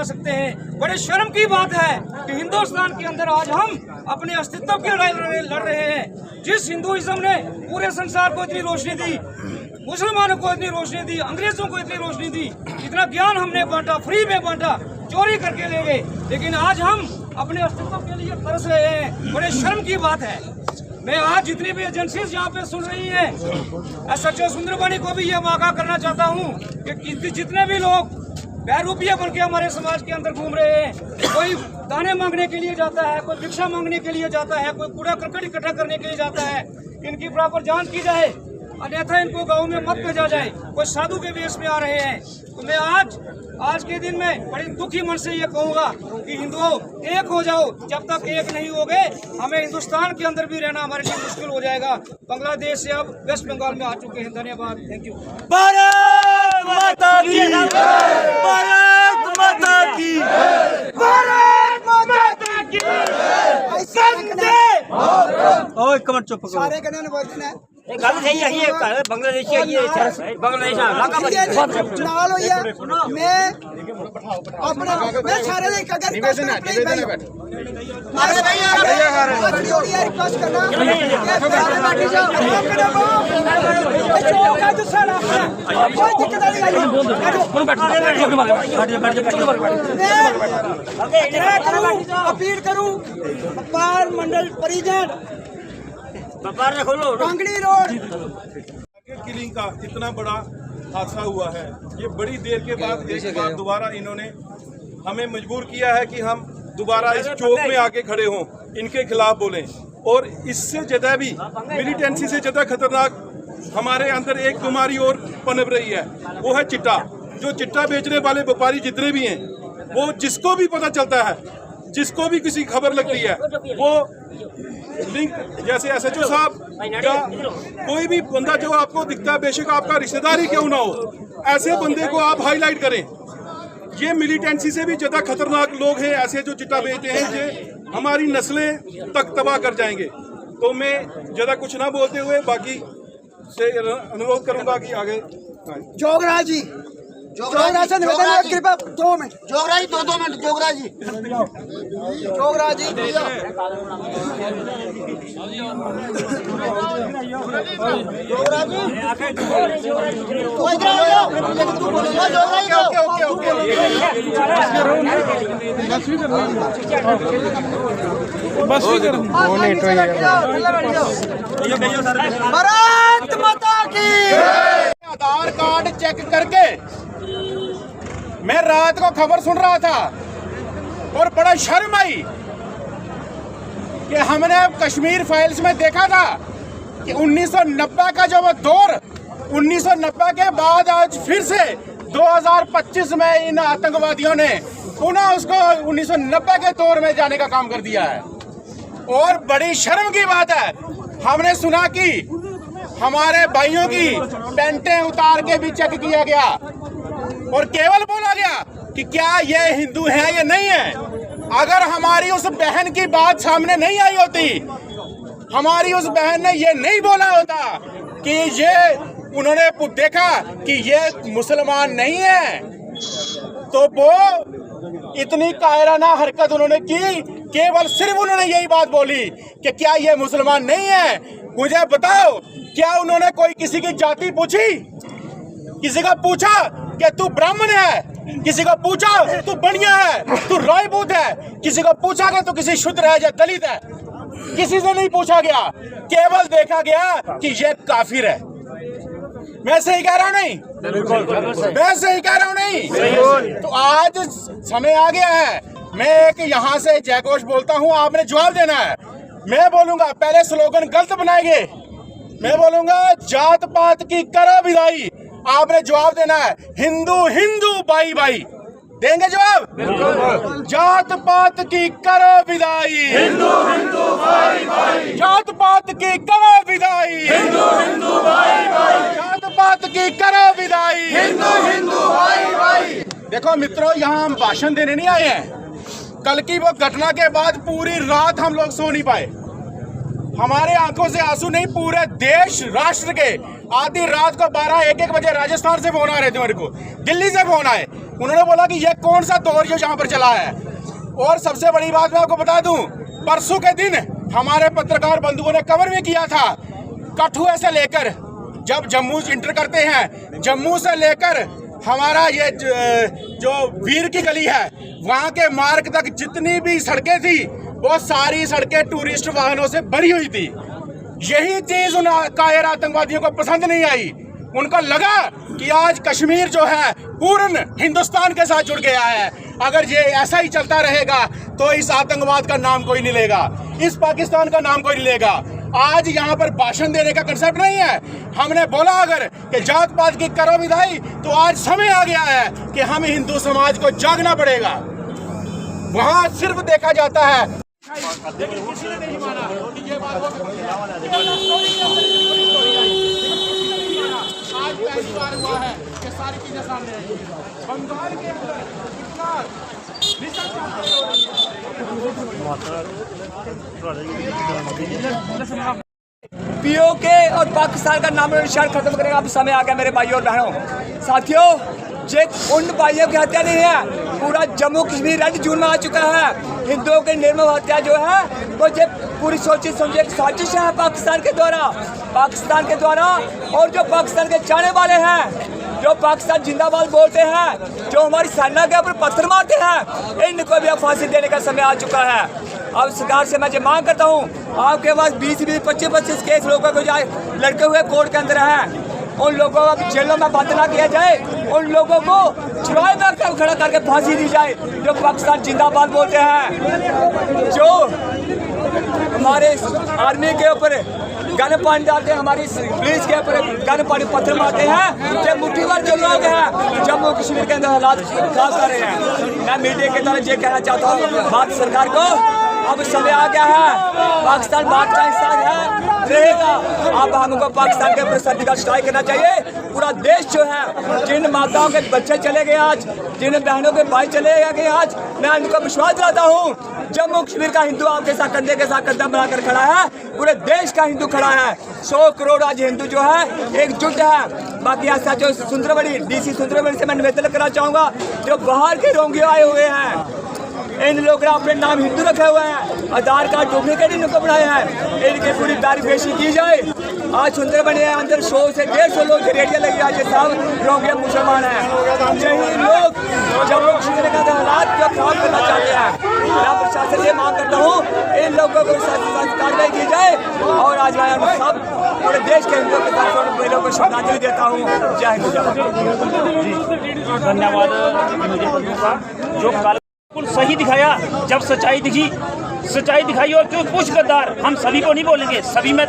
सकते हैं। बड़े शर्म की बात है कि हिंदुस्तान के अंदर आज हम अपने अस्तित्व की लड़ाई लड़ रहे हैं। जिस हिंदुइज्म ने पूरे संसार को इतनी रोशनी दी, मुसलमानों को इतनी रोशनी दी, अंग्रेजों को इतनी रोशनी दी, इतना ज्ञान हमने बांटा, फ्री में बांटा, चोरी करके ले गए, लेकिन आज हम अपने अस्तित्व के लिए तरस रहे हैं। बड़े शर्म की बात है। मैं आज जितनी भी एजेंसीज यहाँ पे सुन रही हैं, एसएचओ सुंदरबानी को भी ये मौका करना चाहता हूँ कि जितने भी लोग बहरूपिया बन के हमारे समाज के अंदर घूम रहे हैं, कोई दाने मांगने के लिए जाता है, कोई भिक्षा मांगने के लिए जाता है, कोई कूड़ा करकट इकट्ठा करने के लिए जाता है, इनकी प्रॉपर जांच की जाए, अन्यथा इनको गाँव में मत भेजा जाए। कोई साधु के वेश में आ रहे हैं। तो मैं आज के दिन में बड़ी दुखी मन से ये कहूँगा कि हिंदुओं एक हो जाओ। जब तक एक नहीं होगे हमें हिंदुस्तान के अंदर भी रहना हमारे लिए मुश्किल हो जाएगा। बांग्लादेश से अब वेस्ट बंगाल में आ चुके हैं। धन्यवाद, थैंक यू। भारत माता की जय, भारत माता की जय, भारत माता की जय। ओए कमर चुप करो। सारे गणों ने बोल देना गल सही है। ये बांग्लादेश है, ये बांग्लादेश इलाका चुनाव हो या मैं अपना मैं सारे एक अगर निवेदन है अरे भैया रिक्वेस्ट करना बैठ जाओ का तो सारा कोई दिक्कत नहीं। अपील करूं व्यापार मंडल परिजन कांगड़ी रोड किलिंग का इतना बड़ा हादसा हुआ है। ये बड़ी देर के बाद एक बार दोबारा इन्होंने हमें मजबूर किया है कि हम दोबारा इस चौक में आके खड़े हों, इनके खिलाफ बोलें। और इससे ज़्यादा भी मिलिटेंसी से ज़्यादा खतरनाक हमारे अंदर एक बीमारी और पनप रही है, वो है चिट्टा। जो चिट्टा बेचने वाले व्यापारी जितने भी हैं, वो जिसको भी पता चलता है, जिसको भी किसी खबर लगती है, वो लिंक जैसे एसएचओ साहब या कोई भी बंदा जो आपको दिखता है, बेशक आपका रिश्तेदार ही क्यों ना हो, ऐसे बंदे को आप हाईलाइट करें। ये मिलिटेंसी से भी ज़्यादा खतरनाक लोग हैं ऐसे जो चिट्टा बेचते हैं, जो हमारी नस्लें तक तबाह कर जाएंगे। तो मैं ज़्यादा कुछ ना बोलते हुए बाकी से अनुरोध करूंगा कि आगे जोगराज जी जोगराज से निवेदन है, कृपया 2 मिनट जोगराज जी 2 मिनट जोगराज जी जोगराज जी भारत माता की। आधार कार्ड चेक करके मैं रात को खबर सुन रहा था और बड़ा शर्म आई कि हमने कश्मीर फाइल्स में देखा था कि 1990 का जो वो दौर, 1990 के बाद आज फिर से 2025 में इन आतंकवादियों ने पुनः उसको 1990 के दौर में जाने का काम कर दिया है। और बड़ी शर्म की बात है, हमने सुना कि हमारे भाइयों की पेंटें उतार के भी चेक किया गया और केवल बोला गया कि क्या ये हिंदू है या नहीं है। अगर हमारी उस बहन की बात सामने नहीं आई होती, हमारी उस बहन ने ये नहीं बोला होता कि ये उन्होंने देखा कि ये मुसलमान नहीं है, तो वो इतनी कायराना हरकत उन्होंने की। केवल सिर्फ उन्होंने यही बात बोली कि क्या ये मुसलमान नहीं है। मुझे बताओ, क्या उन्होंने कोई किसी की जाति पूछी? किसी का पूछा कि तू ब्राह्मण है? किसी को पूछा तू बनिया है, तू राजपूत है? किसी को पूछा कि तू किसी शूद्र है या दलित है? किसी से नहीं पूछा गया, केवल देखा गया कि ये काफिर है। मैं सही कह रहा हूँ नहीं? मैं सही कह रहा हूँ नहीं? तो आज समय आ गया है, मैं एक यहाँ से जयघोष बोलता हूँ, आपने जवाब देना है। मैं बोलूंगा, पहले स्लोगन गलत बनाएंगे, मैं बोलूंगा जात पात की करो विदाई, आपने जवाब देना है हिंदू हिंदू भाई भाई। देंगे जवाब? जात पात की करो विदाई, हिंदू हिंदू भाई भाई। जात पात की करो विदाई, हिंदू हिंदू भाई भाई। जात पात की करो विदाई, हिंदू हिंदू भाई भाई। देखो मित्रों, यहाँ हम भाषण देने नहीं आए हैं। कल की वो घटना के बाद पूरी रात हम लोग सो नहीं पाए। हमारे आंखों से आंसू नहीं, पूरे देश राष्ट्र के आधी रात को 12-1 बजे राजस्थान से फोन आ रहे थे, मेरे को दिल्ली से फोन आए उन्होंने बोला कि ये कौन सा दौर जो यहाँ पर चला है। और सबसे बड़ी बात मैं आपको बता दूं, परसों के दिन हमारे पत्रकार बंधुओं ने कवर भी किया था, कठुए से लेकर जब जम्मू इंटर करते हैं, जम्मू से लेकर हमारा ये जो वीर की गली है वहाँ के मार्ग तक जितनी भी सड़कें थी वो सारी सड़कें टूरिस्ट वाहनों से भरी हुई थी। यही चीज उन कायर आतंकवादियों को पसंद नहीं आई। उनको लगा कि आज कश्मीर जो है पूर्ण हिंदुस्तान के साथ जुड़ गया है। अगर ये ऐसा ही चलता रहेगा तो इस आतंकवाद का नाम कोई नहीं लेगा, इस पाकिस्तान का नाम कोई नहीं लेगा। आज यहाँ पर भाषण देने का कंसेप्ट नहीं है। हमने बोला अगर कि जात पात की करो विदाई, तो आज समय आ गया है कि हमें हिंदू समाज को जागना पड़ेगा। वहाँ सिर्फ देखा जाता है, लेकिन किसी ने नहीं माना कि ये बात आज पहली बार हुआ है कि सारी चीजें सामने आई। बंगाल के अंदर इतना पीओके और पाकिस्तान का नाम निशान खत्म करने का अब समय आ गया मेरे भाइयों और बहनों। साथियों, ये उन भाइयों की हत्या नहीं है, पूरा जम्मू कश्मीर रेड जोन में आ चुका है। हिंदुओं की निर्मम हत्या जो है वो ये पूरी सोची समझी एक साजिश है पाकिस्तान के द्वारा। और जो पाकिस्तान के चाहने वाले हैं, जो पाकिस्तान जिंदाबाद बोलते हैं, जो हमारी सेना के ऊपर पत्थर मारते हैं, इनको भी अब फांसी देने का समय आ चुका है। अब सरकार से मैं ये मांग करता हूँ, आपके पास 20-20, 25-25 केस लोगों को जाए लड़के हुए कोर्ट के अंदर हैं, उन लोगों को जेलों में बंद ना किया जाए, उन लोगों को चुराए में खड़ा करके फांसी दी जाए जो पाकिस्तान जिंदाबाद बोलते हैं। जो हमारे आर्मी के ऊपर गन पानी डालते हैं, हमारी पुलिस के ऊपर गन पानी पत्थर मारते हैं, ये मुट्ठी भर जो लोग हैं जम्मू कश्मीर के अंदर हालात खराब कर रहे हैं। मैं मीडिया के द्वारा ये कहना चाहता हूँ भारत सरकार को, अब समय आ गया है, पाकिस्तान भारत का हिस्सा है रहेगा। अब हमको पाकिस्तान के ऊपर सर्जिकल स्ट्राइक करना चाहिए। पूरा देश जो है, जिन माताओं के बच्चे चले गए आज, जिन बहनों के भाई चले गए आज, मैं उनको विश्वास दिलाता हूँ जम्मू कश्मीर का हिंदू आपके साथ कंधे के साथ कंधा बनाकर खड़ा है, पूरे देश का हिंदू खड़ा है। 100 करोड़ आज हिंदू जो है एकजुट है। बाकी ऐसा जो सुंदरबनी डीसी सुंदरबनी से मैं निवेदन करना चाहूँगा, जो बाहर के रोंगियों आए हुए हैं, इन लोगों ने अपने नाम हिंदू रखे हुए हैं, आधार कार्ड डुप्लीकेट इनको बनाए हैं, इनकी पूरी वेरिफिकेशन की जाए। आज सुंदरबनी है अंदर 100 से 150 लोग रेडियो लगी, आज ये सब रोंगिया मुसलमान हैं। यही लोग जम्मू कश्मीर के हालात को खराब करना चाहते हैं। मैं प्रशासन से मांग करता हूँ इन लोगों को कार्रवाई की जाए। और आज मैं सब पूरे देश के हिंदुओं के साथ लोगों को श्रद्धांजलि देता हूँ। जय हिंद। धन्यवाद जो बिल्कुल सही दिखाया, जब सच्चाई दिखाई। और क्यों कुछ गद्दार, हम सभी को नहीं बोलेंगे, सभी में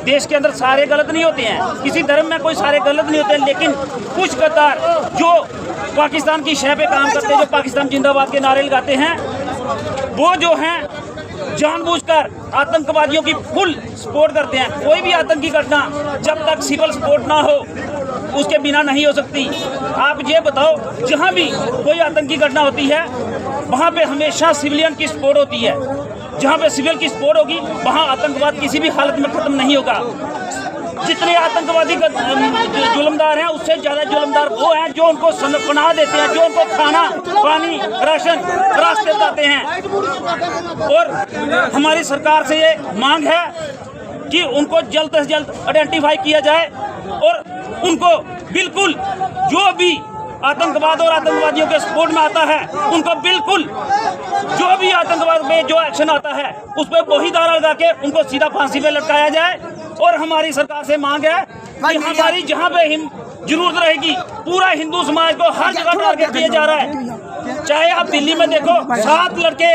देश के अंदर सारे गलत नहीं होते हैं, किसी धर्म में कोई सारे गलत नहीं होते हैं, लेकिन कुछ गद्दार जो पाकिस्तान की शह पे काम करते हैं, जो पाकिस्तान जिंदाबाद के नारे लगाते हैं, वो जो हैं जानबूझकर आतंकवादियों की फुल सपोर्ट करते हैं। कोई भी आतंकी घटना जब तक सिविल सपोर्ट ना हो उसके बिना नहीं हो सकती। आप ये बताओ, जहाँ भी कोई आतंकी घटना होती है वहाँ पे हमेशा सिविलियन की सपोर्ट होती है। जहाँ पे सिविल की सपोर्ट होगी वहाँ आतंकवाद किसी भी हालत में खत्म नहीं होगा। जितने आतंकवादी जुल्मदार हैं, उससे ज़्यादा जुल्मदार वो हैं जो उनको पनाह देते हैं, जो उनको खाना पानी राशन रास्ते बताते हैं। और हमारी सरकार से ये मांग है कि उनको जल्द से जल्द आइडेंटिफाई किया जाए और उनको बिल्कुल जो भी आतंकवाद और आतंकवादियों के सपोर्ट में आता है, उनको बिल्कुल जो भी आतंकवाद में जो एक्शन आता है उस पर वही धारा लगा के उनको सीधा फांसी पे लटकाया जाए। और हमारी सरकार से मांग है कि हमारी जहाँ पे जरूरत रहेगी पूरा हिंदू समाज को हर जगह टारगेट किया जा रहा है। चाहे आप दिल्ली में देखो, 7 लड़के,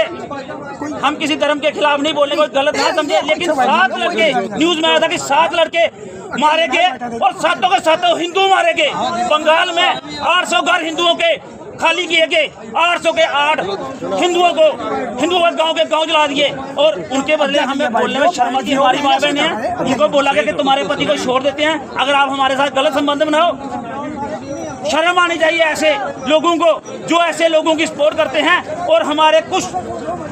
हम किसी धर्म के खिलाफ नहीं बोलने, कोई गलत ना समझे, लेकिन 7 लड़के न्यूज में आया था कि 7 लड़के मारे गए और 7 के 7 हिंदू मारे गए। बंगाल में 800 घर हिंदुओं के खाली किए गए, 800 के 8 हिंदुओं गांव के गांव जला दिए। और उनके बदले हमें बोलने में शर्म आती है। हमारी माँ बहन है, उनको बोला गया कि तुम्हारे पति को छोड़ देते हैं अगर आप हमारे साथ गलत संबंध बनाओ। शर्म आनी चाहिए ऐसे लोगों को जो ऐसे लोगों की सपोर्ट करते हैं। और हमारे कुछ,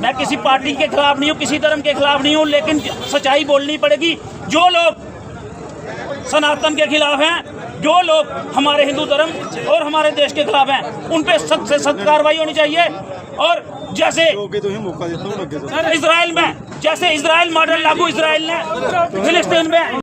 मैं किसी पार्टी के खिलाफ नहीं हूँ, किसी धर्म के खिलाफ नहीं हूँ, लेकिन सच्चाई बोलनी पड़ेगी। जो लोग सनातन के खिलाफ हैं जो लोग हमारे हिंदू धर्म और हमारे देश के खिलाफ हैं उन पे सख्त से सख्त कार्रवाई होनी चाहिए। और जैसे इजराइल में, जैसे इजराइल मॉडल लागू इजराइल ने फिलिस्तीन में